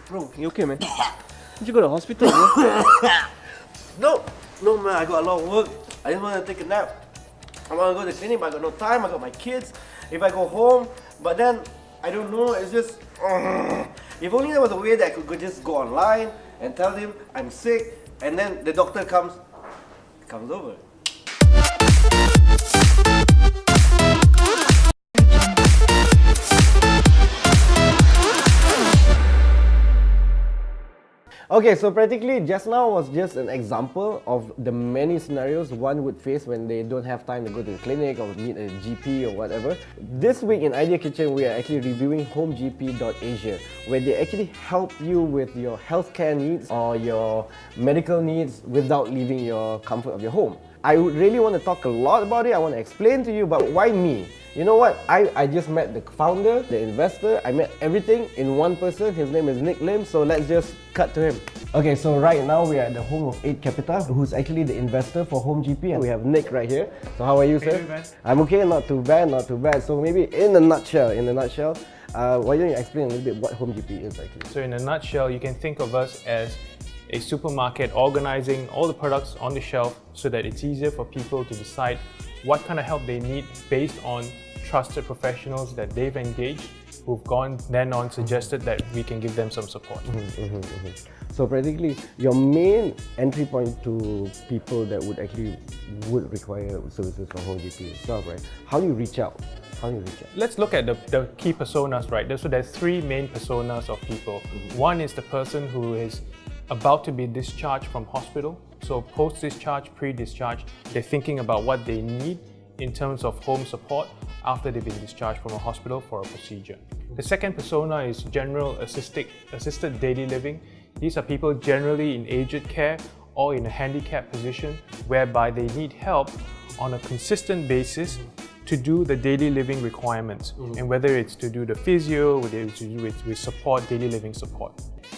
Bro, you okay, man? Did you go to the hospital, bro? No, man, I got a lot of work. I just want to take a nap. I want to go to the clinic, but I got no time. I got my kids. If I go home, but then I don't know. It's just. If only there was a way that I could just go online and tell him I'm sick, and then the doctor comes over. Okay, so practically just now was just an example of the many scenarios one would face when they don't have time to go to the clinic or meet a GP or whatever. This week in Idea Kitchen, we are actually reviewing HomeGP.Asia, where they actually help you with your healthcare needs or your medical needs without leaving your comfort of your home. I would really want to talk a lot about it. I want to explain to you, but why me? You know what? I just met the founder, the investor. I met everything in one person. His name is Nick Lim, so let's just cut to him. Okay, so right now we are at the home of 8 Capita, who's actually the investor for HomeGP, and we have Nick right here. So how are you, sir? I'm okay, not too bad. So maybe in a nutshell, why don't you explain a little bit what HomeGP is actually? So in a nutshell, you can think of us as a supermarket organizing all the products on the shelf so that it's easier for people to decide what kind of help they need based on trusted professionals that they've engaged, who've gone then on suggested that we can give them some support. So practically, your main entry point to people that would require services from HomeGP itself, right? How do you reach out? Let's look at the key personas, right? So there's 3 main personas of people. One is the person who is about to be discharged from hospital. So post-discharge, pre-discharge, they're thinking about what they need in terms of home support after they've been discharged from a hospital for a procedure. The second persona is general assisted daily living. These are people generally in aged care or in a handicapped position whereby they need help on a consistent basis to do the daily living requirements, and whether it's to do the physio, whether it's to do with support, daily living support.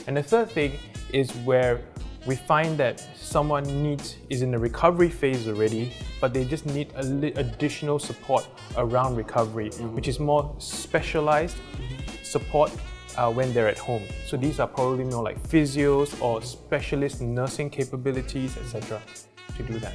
And the third thing is where we find that someone is in the recovery phase already, but they just need additional support around recovery, which is more specialized support when they're at home. So these are probably more like physios or specialist nursing capabilities, etc. to do that.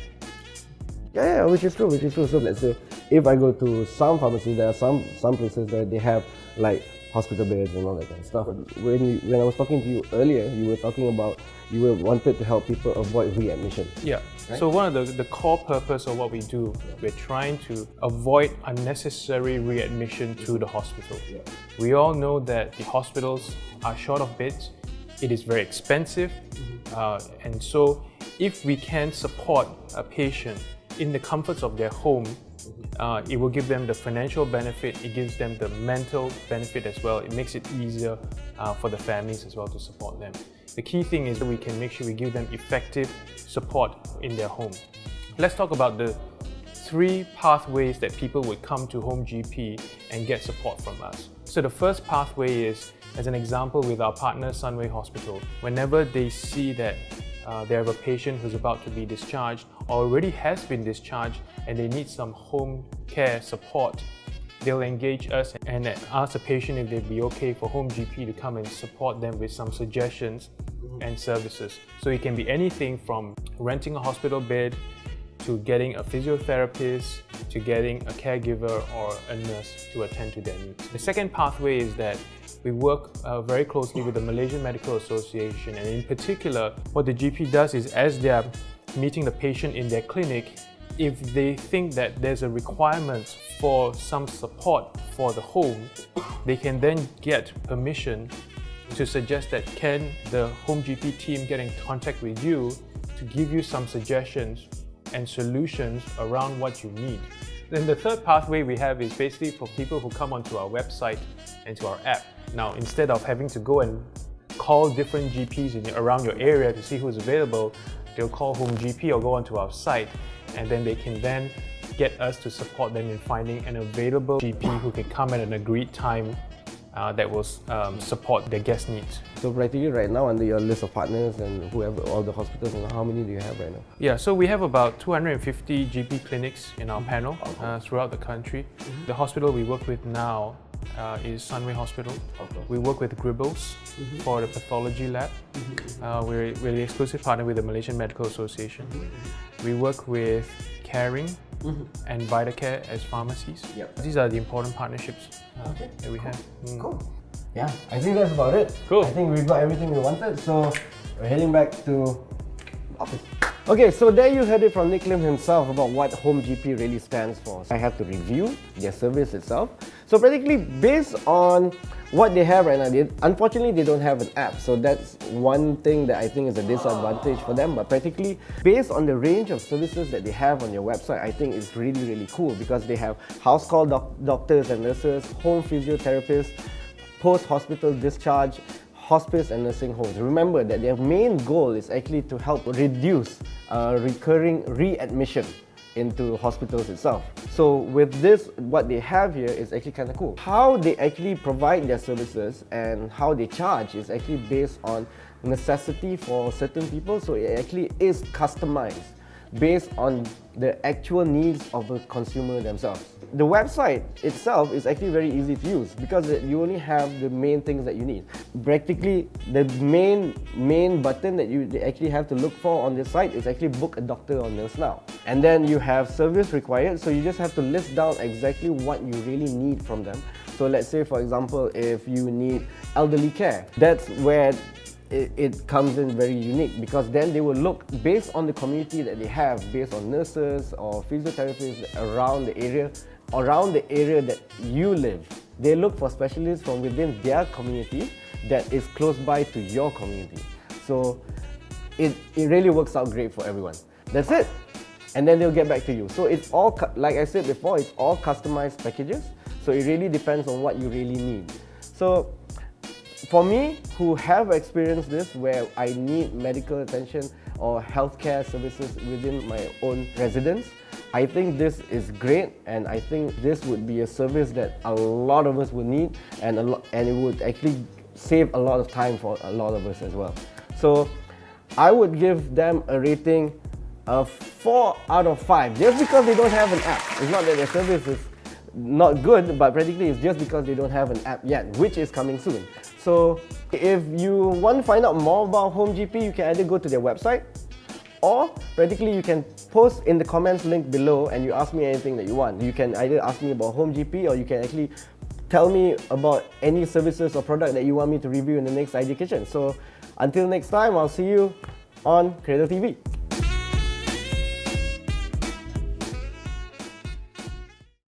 Yeah, which is true. So let's say if I go to some pharmacies, there are some places that they have like hospital beds and all that kind of stuff. When I was talking to you earlier, you were talking about you wanted to help people avoid readmission. Yeah. Right? So one of the core purpose of what we do, we're trying to avoid unnecessary readmission to the hospital. Yeah. We all know that the hospitals are short of beds. It is very expensive, and so if we can support a patient in the comforts of their home, it will give them the financial benefit, it gives them the mental benefit as well. It makes it easier for the families as well to support them. The key thing is that we can make sure we give them effective support in their home. Let's talk about the 3 pathways that people would come to HomeGP and get support from us. So the first pathway is, as an example, with our partner Sunway Hospital. Whenever they see that they have a patient who's about to be discharged or already has been discharged and they need some home care support, they'll engage us and ask the patient if they'd be okay for HomeGP to come and support them with some suggestions and services. So it can be anything from renting a hospital bed to getting a physiotherapist, to getting a caregiver or a nurse to attend to their needs. The second pathway is that we work very closely with the Malaysian Medical Association, and in particular, what the GP does is as they are meeting the patient in their clinic, if they think that there's a requirement for some support for the home, they can then get permission to suggest that can the HomeGP team get in contact with you to give you some suggestions and solutions around what you need. Then the third pathway we have is basically for people who come onto our website and to our app. Now, instead of having to go and call different GPs around your area to see who's available, they'll call HomeGP or go onto our site, and then they can then get us to support them in finding an available GP who can come at an agreed time that will support their guest needs. So practically right now under your list of partners and whoever, all the hospitals, and how many do you have right now? Yeah, so we have about 250 GP clinics in our panel throughout the country. The hospital we work with now is Sunway Hospital. We work with Gribbles for the pathology lab. We're the exclusive partner with the Malaysian Medical Association. We work with Caring and VitaCare as pharmacies. These are the important partnerships that we have. Cool. Yeah, I think that's about it. Cool. I think we've got everything we wanted, so we're heading back to office. Okay, so there you heard it from Nick Lim himself about what HomeGP really stands for. I have to review their service itself. So practically based on what they have right now, unfortunately they don't have an app. So that's one thing that I think is a disadvantage for them. But practically based on the range of services that they have on your website, I think it's really, really cool because they have Housecall doctors and nurses, home physiotherapists, post-hospital discharge, hospice and nursing homes. Remember that their main goal is actually to help reduce recurring readmission into hospitals itself. So with this, what they have here is actually kind of cool. How they actually provide their services and how they charge is actually based on necessity for certain people. So it actually is customized based on the actual needs of the consumer themselves. The website itself is actually very easy to use because you only have the main things that you need. Practically, the main button that you actually have to look for on this site is actually book a doctor or nurse now. And then you have service required, so you just have to list down exactly what you really need from them. So let's say, for example, if you need elderly care, that's where it comes in very unique because then they will look based on the community that they have, based on nurses or physiotherapists around the area that you live. They look for specialists from within their community that is close by to your community. So it really works out great for everyone. That's it. And then they'll get back to you. So it's all, like I said before, it's all customized packages. So it really depends on what you really need. So for me, who have experienced this, where I need medical attention or healthcare services within my own residence, I think this is great, and I think this would be a service that a lot of us would need, and it would actually save a lot of time for a lot of us as well. So I would give them a rating of 4 out of 5, just because they don't have an app. It's not that their service is not good, but practically it's just because they don't have an app yet, which is coming soon. So if you want to find out more about HomeGP, you can either go to their website, or practically you can post in the comments link below and you ask me anything that you want. You can either ask me about HomeGP, or you can actually tell me about any services or product that you want me to review in the next Idea Kitchen. So until next time, I'll see you on Creator TV.